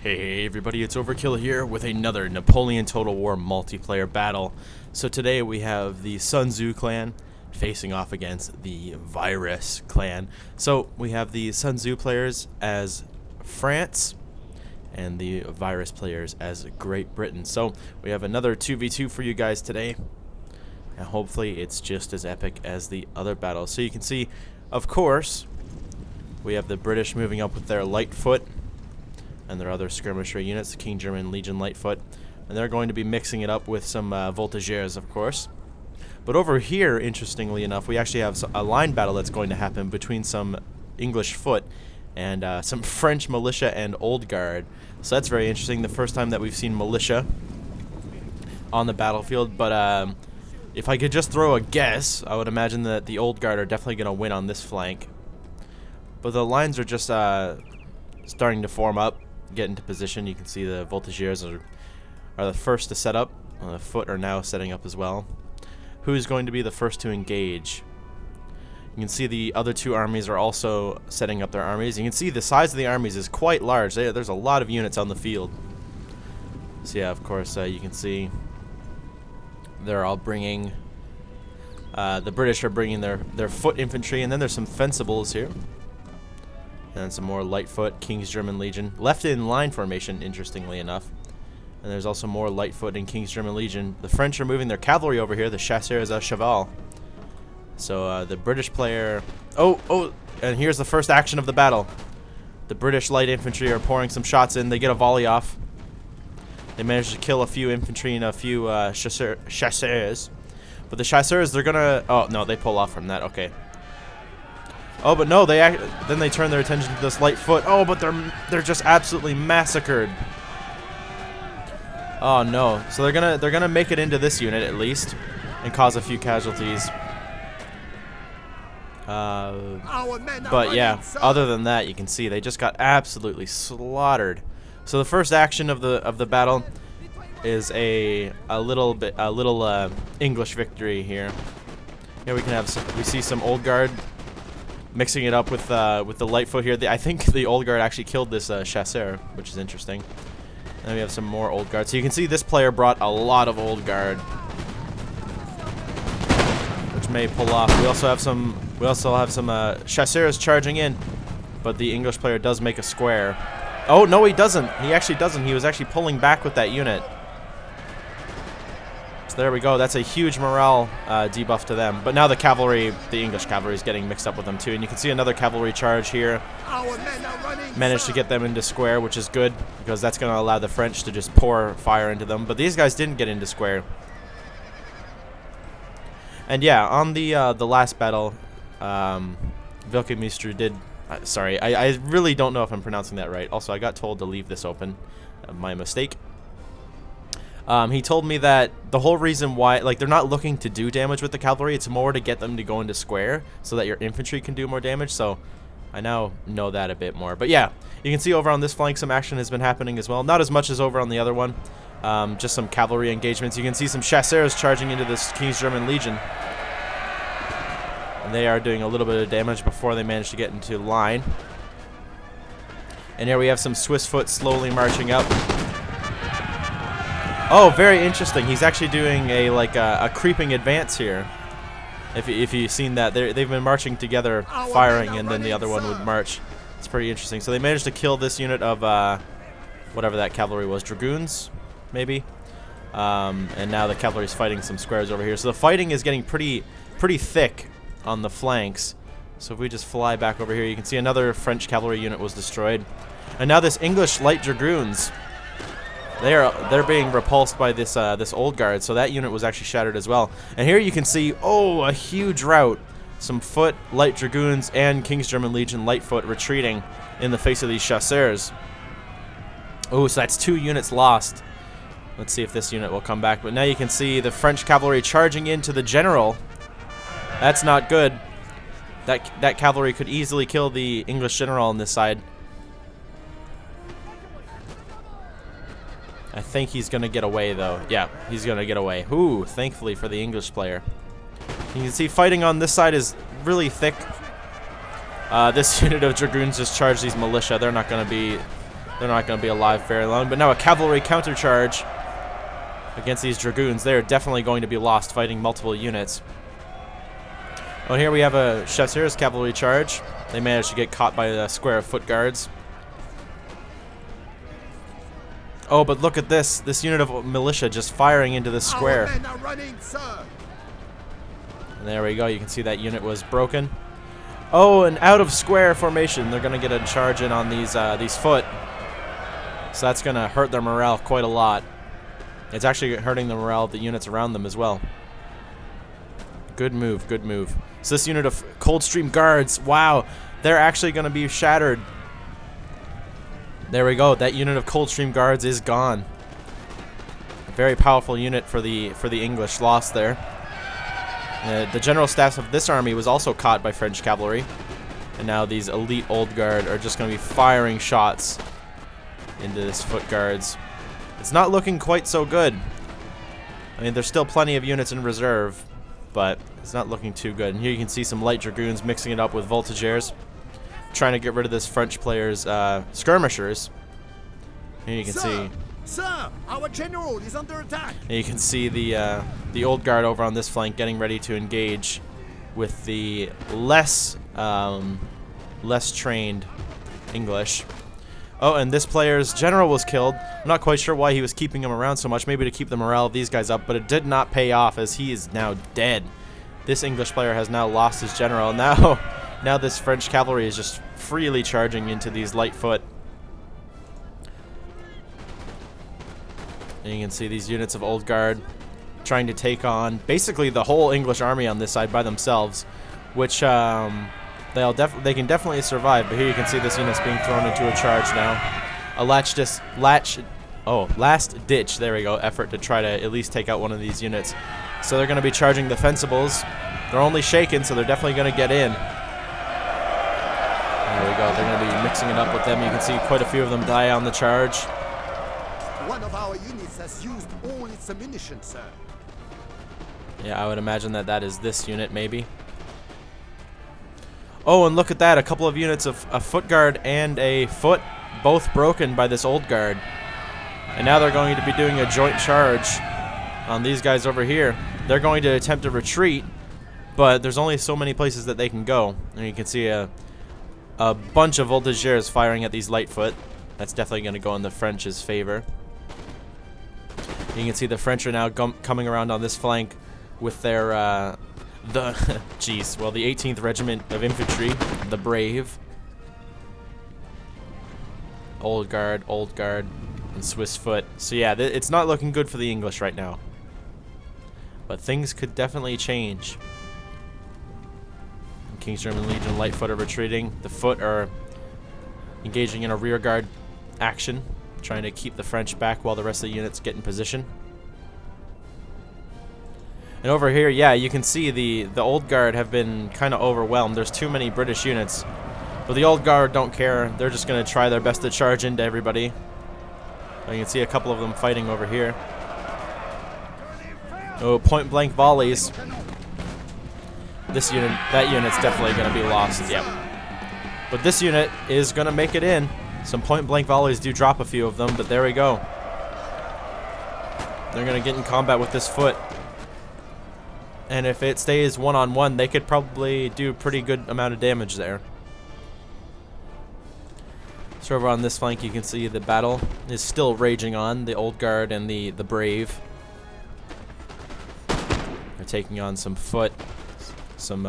Hey everybody, it's Overkill here with another Napoleon Total War multiplayer battle. So today we have the Sun Tzu clan facing off against the Virus clan. So we have the Sun Tzu players as France and the Virus players as Great Britain. So we have another 2v2 for you guys today, and hopefully it's just as epic as the other battle. So you can see, of course, we have the British moving up with their Lightfoot and their other skirmisher units, the King German Legion Lightfoot, and they're going to be mixing it up with some voltigeurs, of course. But over here, interestingly enough, we actually have a line battle that's going to happen between some English foot and some French militia and Old Guard. So that's very interesting, the first time that we've seen militia on the battlefield. But if I could just throw a guess, I would imagine that the Old Guard are definitely going to win on this flank. But the lines are just starting to form up, get into position. You can see the voltigeurs are the first to set up. The foot are now setting up as well. Who's going to be the first to engage? You can see the other two armies are also setting up their armies. You can see the size of the armies is quite large. There's a lot of units on the field. So yeah, of course, you can see they're all bringing, the British are bringing their foot infantry, and then there's some fencibles here. And some more Lightfoot, King's German Legion. Left in line formation, interestingly enough. And there's also more Lightfoot and King's German Legion. The French are moving their cavalry over here, the chasseurs à cheval. So the British player... Oh, and here's the first action of the battle. The British light infantry are pouring some shots in. They get a volley off. They manage to kill a few infantry and a few chasseurs. But the chasseurs, they're gonna... Oh, no, they pull off from that. Okay. Oh, but no, then they turn their attention to this Lightfoot. Oh, but they're just absolutely massacred. Oh no. So they're gonna make it into this unit at least and cause a few casualties. But yeah, other than that, you can see they just got absolutely slaughtered. So the first action of the battle is a little English victory here. Here we see some Old Guard mixing it up with the Lightfoot here. I think the Old Guard actually killed this chasseur, which is interesting. And then we have some more Old Guard. So you can see this player brought a lot of Old Guard, which may pull off. We also have some chasseurs charging in, but the English player does make a square. Oh no, he doesn't. He actually doesn't. He was actually pulling back with that unit. So there we go. That's a huge morale debuff to them. But now the cavalry, the English cavalry, is getting mixed up with them too. And you can see another cavalry charge here. Managed to get them into square, which is good, because that's going to allow the French to just pour fire into them. But these guys didn't get into square. And yeah, on the last battle, Wilkemeister did... sorry, I really don't know if I'm pronouncing that right. Also, I got told to leave this open. My mistake. He told me that the whole reason why, like, they're not looking to do damage with the cavalry, it's more to get them to go into square so that your infantry can do more damage. So I now know that a bit more. But yeah, you can see over on this flank some action has been happening as well. Not as much as over on the other one. Just some cavalry engagements. You can see some chasseurs charging into this King's German Legion. And they are doing a little bit of damage before they manage to get into line. And here we have some Swiss foot slowly marching up. Oh, very interesting. He's actually doing a creeping advance here. If you've seen that, they've been marching together, firing, and then the other one would march. It's pretty interesting. So they managed to kill this unit of whatever that cavalry was, dragoons, maybe. And now the cavalry is fighting some squares over here. So the fighting is getting pretty thick on the flanks. So if we just fly back over here, you can see another French cavalry unit was destroyed, and now this English light dragoons. They're being repulsed by this Old Guard, so that unit was actually shattered as well. And here you can see, oh, a huge rout. Some foot, light dragoons, and King's German Legion Lightfoot retreating in the face of these chasseurs. Oh, so that's 2 units lost. Let's see if this unit will come back. But now you can see the French cavalry charging into the general. That's not good. That cavalry could easily kill the English general on this side. I think he's going to get away, though. Yeah, he's going to get away. Ooh, thankfully for the English player. You can see fighting on this side is really thick. This unit of dragoons just charged these militia. They're not going to be They're not going to be alive very long. But now a cavalry countercharge against these dragoons. They're definitely going to be lost fighting multiple units. Well, here we have a Chasseurs cavalry charge. They managed to get caught by a square of foot guards. Oh, but look at this. This unit of militia just firing into the square. Our men are running, sir. And there we go. You can see that unit was broken. Oh, and out of square formation. They're going to get a charge in on these foot. So that's going to hurt their morale quite a lot. It's actually hurting the morale of the units around them as well. Good move, good move. So this unit of Coldstream Guards, wow, they're actually going to be shattered. There we go. That unit of Coldstream Guards is gone. A very powerful unit for the English lost there. The general staff of this army was also caught by French cavalry, and now these elite Old Guard are just going to be firing shots into this foot guards. It's not looking quite so good. I mean, there's still plenty of units in reserve, but it's not looking too good. And here you can see some light dragoons mixing it up with voltigeurs, trying to get rid of this French player's skirmishers. Here you can see. Sir, our general is under attack. And you can see the Old Guard over on this flank getting ready to engage with the less trained English. Oh, and this player's general was killed. I'm not quite sure why he was keeping him around so much, maybe to keep the morale of these guys up, but it did not pay off as he is now dead. This English player has now lost his general. Now this French cavalry is just freely charging into these light foot. And you can see these units of Old Guard trying to take on basically the whole English army on this side by themselves, which they can definitely survive. But here you can see this unit's being thrown into a charge now. A last ditch, there we go, effort to try to at least take out one of these units. So they're going to be charging the Fencibles. They're only shaken, so they're definitely going to get in. There we go. They're going to be mixing it up with them. You can see quite a few of them die on the charge. One of our units has used all its ammunition, sir. Yeah, I would imagine that is this unit, maybe. Oh, and look at that. A couple of units of a foot guard and a foot, both broken by this Old Guard. And now they're going to be doing a joint charge on these guys over here. They're going to attempt to retreat, but there's only so many places that they can go. And you can see a bunch of voltigeurs firing at these Lightfoot. That's definitely going to go in the French's favor. You can see the French are now coming around on this flank with their the 18th Regiment of Infantry, the Brave. Old Guard, and Swiss Foot. So yeah, it's not looking good for the English right now. But things could definitely change. King's German Legion Lightfoot are retreating. The Foot are engaging in a rear guard action, trying to keep the French back while the rest of the units get in position. And over here, yeah, you can see the Old Guard have been kind of overwhelmed. There's too many British units. But the Old Guard don't care. They're just going to try their best to charge into everybody. You can see a couple of them fighting over here. Oh, point-blank volleys. That unit's definitely going to be lost. Yep. But this unit is going to make it in. Some point-blank volleys do drop a few of them, but there we go. They're going to get in combat with this Foot. And if it stays one-on-one, they could probably do a pretty good amount of damage there. So over on this flank, you can see the battle is still raging on. The Old Guard and the Brave. They're taking on some Foot, some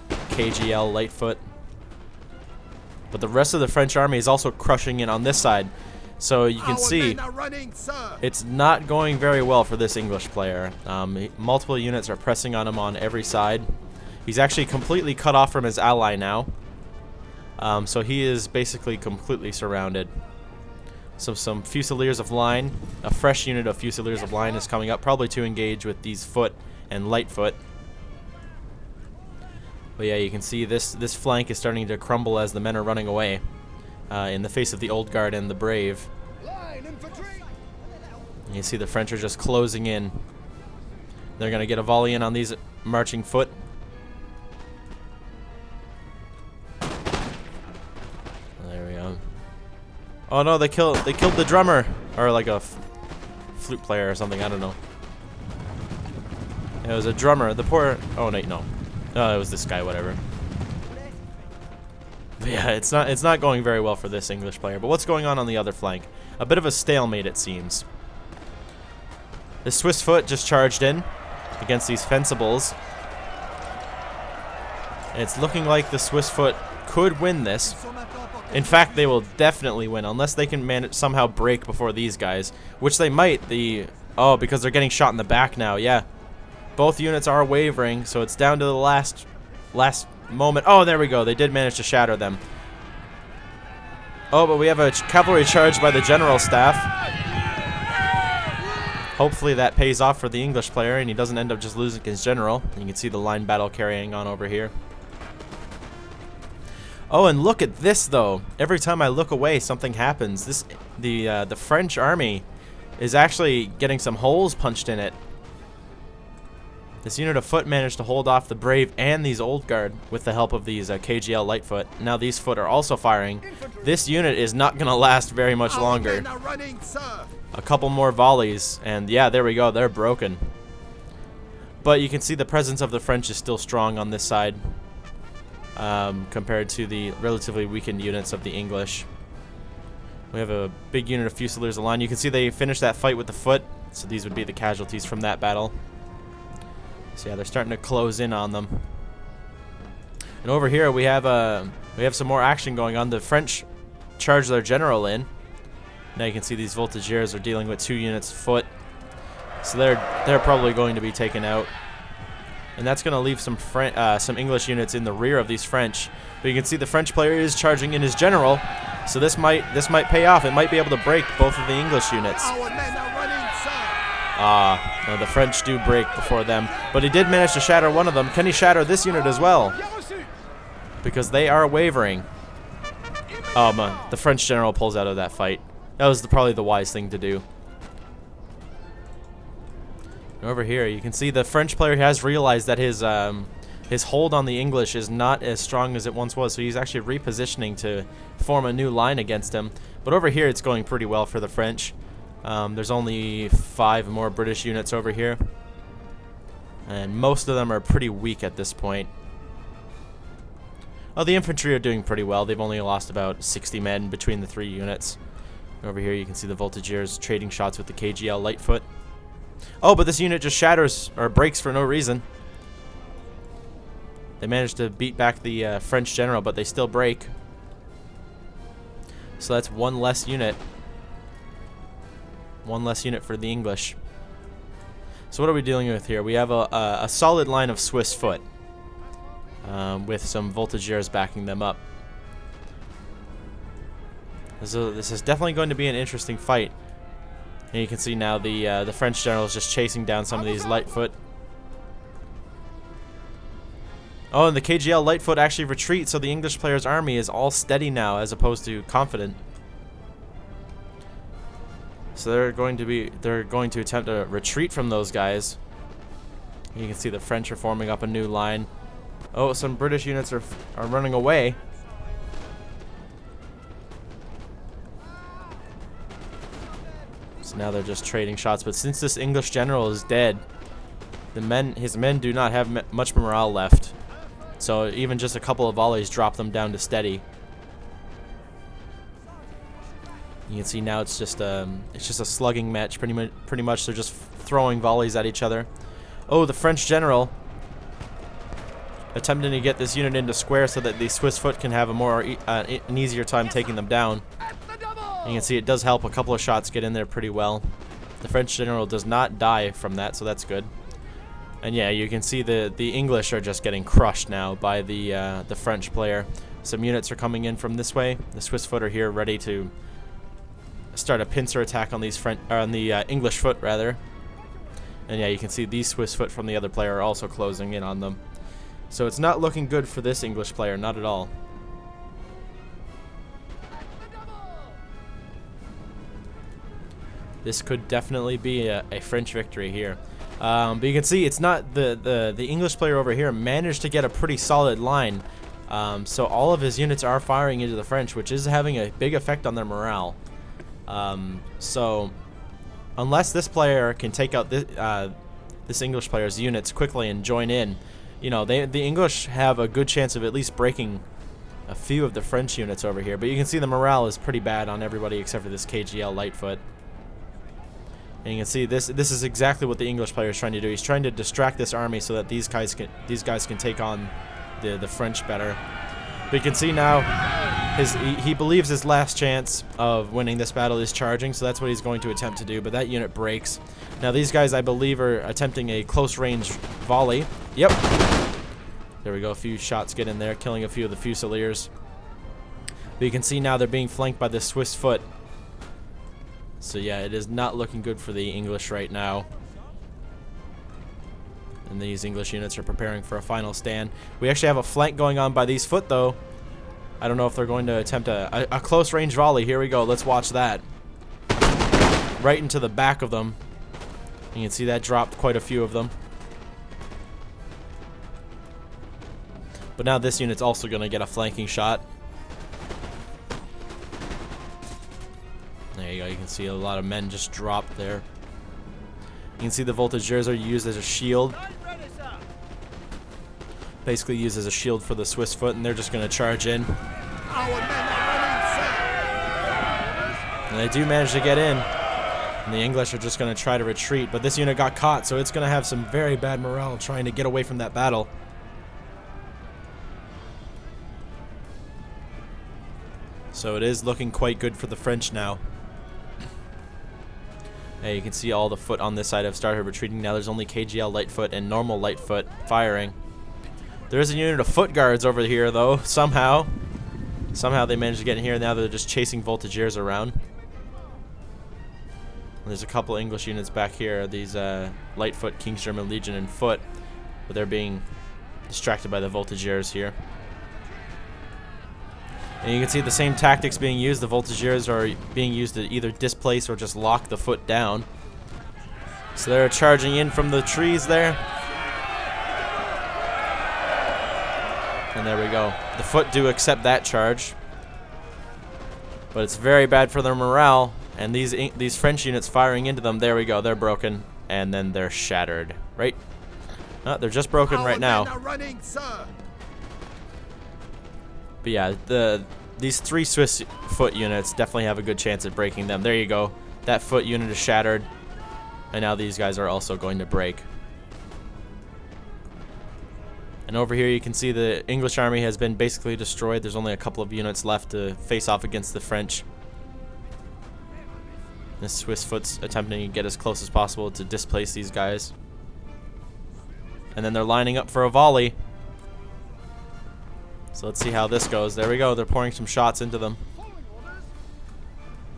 KGL Lightfoot. But the rest of the French army is also crushing in on this side. So you can see it's not going very well for this English player. Multiple units are pressing on him on every side. He's actually completely cut off from his ally now. So he is basically completely surrounded. So some Fusiliers of Line, a fresh unit of Fusiliers of Line is coming up, probably to engage with these Foot and Lightfoot. But yeah, you can see this flank is starting to crumble as the men are running away in the face of the Old Guard and the Brave. And you see the French are just closing in. They're going to get a volley in on these marching Foot. There we go. Oh no, they killed the drummer, or like a flute player or something. I don't know. It was a drummer. The poor. Oh wait, no. No, it was this guy. Whatever. But yeah, it's not going very well for this English player. But what's going on the other flank? A bit of a stalemate, it seems. The Swiss foot just charged in against these fencibles. And it's looking like the Swiss foot could win this. In fact, they will definitely win unless they can manage somehow break before these guys, which they might. Oh, because they're getting shot in the back now. Yeah, both units are wavering, so it's down to the last moment. Oh, there we go. They did manage to shatter them. Oh, but we have a cavalry charge by the general staff. Hopefully that pays off for the English player and he doesn't end up just losing his general. You can see the line battle carrying on over here. Oh, and look at this though. Every time I look away, something happens. The French army is actually getting some holes punched in it. This unit of foot managed to hold off the brave and these old guard with the help of these KGL Lightfoot. Now these foot are also firing. This unit is not going to last very much longer. A couple more volleys, and yeah, there we go. They're broken. But you can see the presence of the French is still strong on this side. Compared to the relatively weakened units of the English. We have a big unit of Fusiliers aligned. You can see they finished that fight with the foot, so these would be the casualties from that battle. So yeah, they're starting to close in on them. And over here we have some more action going on. The French charge their general in. Now you can see these Voltigeurs are dealing with 2 units of foot, so they're probably going to be taken out. And that's going to leave some English units in the rear of these French. But you can see the French player is charging in his general, so this might pay off. It might be able to break both of the English units. No, the French do break before them, but he did manage to shatter one of them. Can he shatter this unit as well? Because they are wavering. Oh man, the French general pulls out of that fight. That was probably the wise thing to do. Over here, you can see the French player has realized that his hold on the English is not as strong as it once was, so he's actually repositioning to form a new line against him. But over here, it's going pretty well for the French. There's only 5 more British units over here, and most of them are pretty weak at this point. Oh, the infantry are doing pretty well. They've only lost about 60 men between the 3 units. Over here, you can see the Voltigeurs trading shots with the KGL Lightfoot. Oh, but this unit just shatters or breaks for no reason. They managed to beat back the French general, but they still break. So that's 1 less unit. 1 less unit for the English. So what are we dealing with here? We have a solid line of Swiss foot with some Voltigeurs backing them up. This is definitely going to be an interesting fight. And you can see now the French general is just chasing down some of these Lightfoot. Oh, and the KGL Lightfoot actually retreats, so the English player's army is all steady now as opposed to confident. So they're going to attempt to retreat from those guys. You can see the French are forming up a new line. Oh, some British units are running away. So now they're just trading shots, but since this English general is dead, his men do not have much morale left. So even just a couple of volleys drop them down to steady. You can see now it's just a slugging match. Pretty much they're just throwing volleys at each other. Oh, the French general attempting to get this unit into square so that the Swiss foot can have an easier time taking them down. You can see it does help. A couple of shots get in there pretty well. The French general does not die from that, so that's good. And yeah, you can see the English are just getting crushed now by the French player. Some units are coming in from this way. The Swiss foot are here ready to start a pincer attack on these English foot rather. And yeah, you can see these Swiss foot from the other player are also closing in on them. So it's not looking good for this English player, not at all. This could definitely be a French victory here. But you can see it's not the English player over here managed to get a pretty solid line, So all of his units are firing into the French, which is having a big effect on their morale. So unless this player can take out this English player's units quickly and join in, you know, the English have a good chance of at least breaking a few of the French units over here. But you can see the morale is pretty bad on everybody except for this KGL Lightfoot. And you can see this is exactly what the English player is trying to do. He's trying to distract this army so that these guys can take on the French better. But you can see now he believes his last chance of winning this battle is charging, so that's what he's going to attempt to do, but that unit breaks. Now these guys, I believe, are attempting a close range volley. Yep. There we go, a few shots get in there, killing a few of the Fusiliers. But you can see now they're being flanked by the Swiss foot. So yeah, it is not looking good for the English right now. And these English units are preparing for a final stand. We actually have a flank going on by these foot, though. I don't know if they're going to attempt a close range volley. Here we go. Let's watch that. Right into the back of them. You can see that dropped quite a few of them. But now this unit's also going to get a flanking shot. There you go. You can see a lot of men just dropped there. You can see the Voltigeurs are used as a shield. Basically used as a shield for the Swiss foot, and they're just going to charge in. Our men are running, sir. And they do manage to get in. And the English are just going to try to retreat, but this unit got caught, so it's going to have some very bad morale trying to get away from that battle. So it is looking quite good for the French now. Hey, you can see all the foot on this side have started retreating. Now there's only KGL Lightfoot and normal Lightfoot firing. There is a unit of foot guards over here, though, somehow. Somehow they managed to get in here. Now they're just chasing Voltigeurs around. And there's a couple English units back here. These Lightfoot, King's German Legion, and foot. But they're being distracted by the Voltigeurs here. And you can see the same tactics being used. The Voltigeurs are being used to either displace or just lock the foot down. So they're charging in from the trees there. And there we go. The foot do accept that charge. But it's very bad for their morale. And these French units firing into them, there we go. They're broken. And then they're shattered. Right? Oh, they're just broken right now. Men are running, sir. But yeah, these three Swiss foot units definitely have a good chance at breaking them. There you go. That foot unit is shattered. And now these guys are also going to break. And over here you can see the English army has been basically destroyed. There's only a couple of units left to face off against the French. The Swiss foot's attempting to get as close as possible to displace these guys. And then they're lining up for a volley. So let's see how this goes. There we go. They're pouring some shots into them.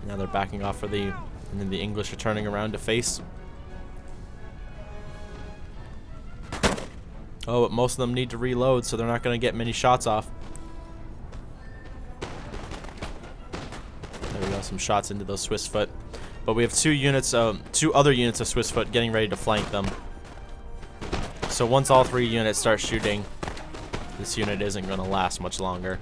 Now they're backing off for and then the English are turning around to face. Oh, but most of them need to reload, so they're not going to get many shots off. There we go. Some shots into those Swiss foot. But we have two other units of Swiss foot getting ready to flank them. So once all three units start shooting, this unit isn't going to last much longer.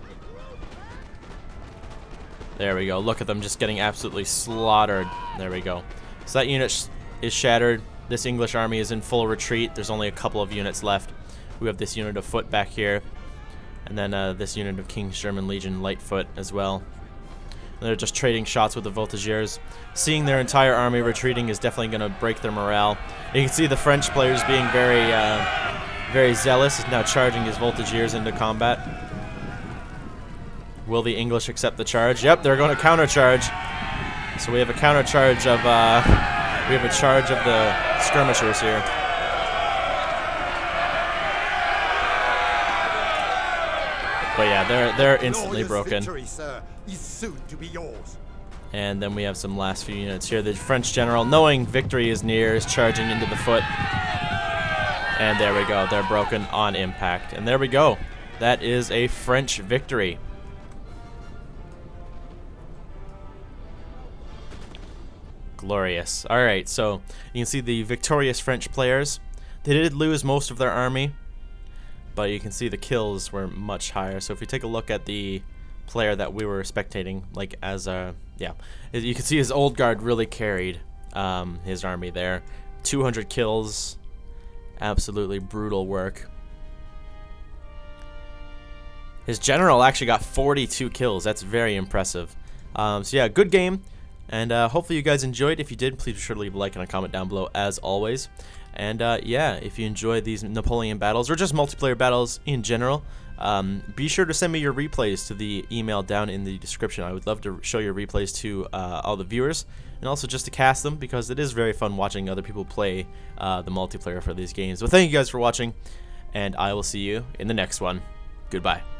There we go. Look at them just getting absolutely slaughtered. There we go. So that unit is shattered. This English army is in full retreat. There's only a couple of units left. We have this unit of foot back here. And then this unit of King's German Legion Lightfoot as well. And they're just trading shots with the Voltigeurs. Seeing their entire army retreating is definitely going to break their morale. You can see the French players being very zealous, is now charging his Voltigeurs into combat. Will the English accept the charge? Yep, they're going to countercharge. So we have a countercharge of the skirmishers here. But yeah, they're instantly broken. Victory, sir, is soon to be yours. And then we have some last few units here. The French general, knowing victory is near, is charging into the foot. And there we go. They're broken on impact. And there we go. That is a French victory. Glorious. All right, so you can see the victorious French players. They did lose most of their army, but you can see the kills were much higher. So if we take a look at the player that we were spectating, like as a you can see his old guard really carried his army there. 200 kills, absolutely brutal work. His general actually got 42 kills. That's very impressive. So yeah, good game. And hopefully you guys enjoyed. If you did, please be sure to leave a like and a comment down below as always. And yeah, if you enjoy these Napoleon battles or just multiplayer battles in general, be sure to send me your replays to the email down in the description. I would love to show your replays to all the viewers, and also just to cast them, because it is very fun watching other people play the multiplayer for these games. But thank you guys for watching, and I will see you in the next one. Goodbye.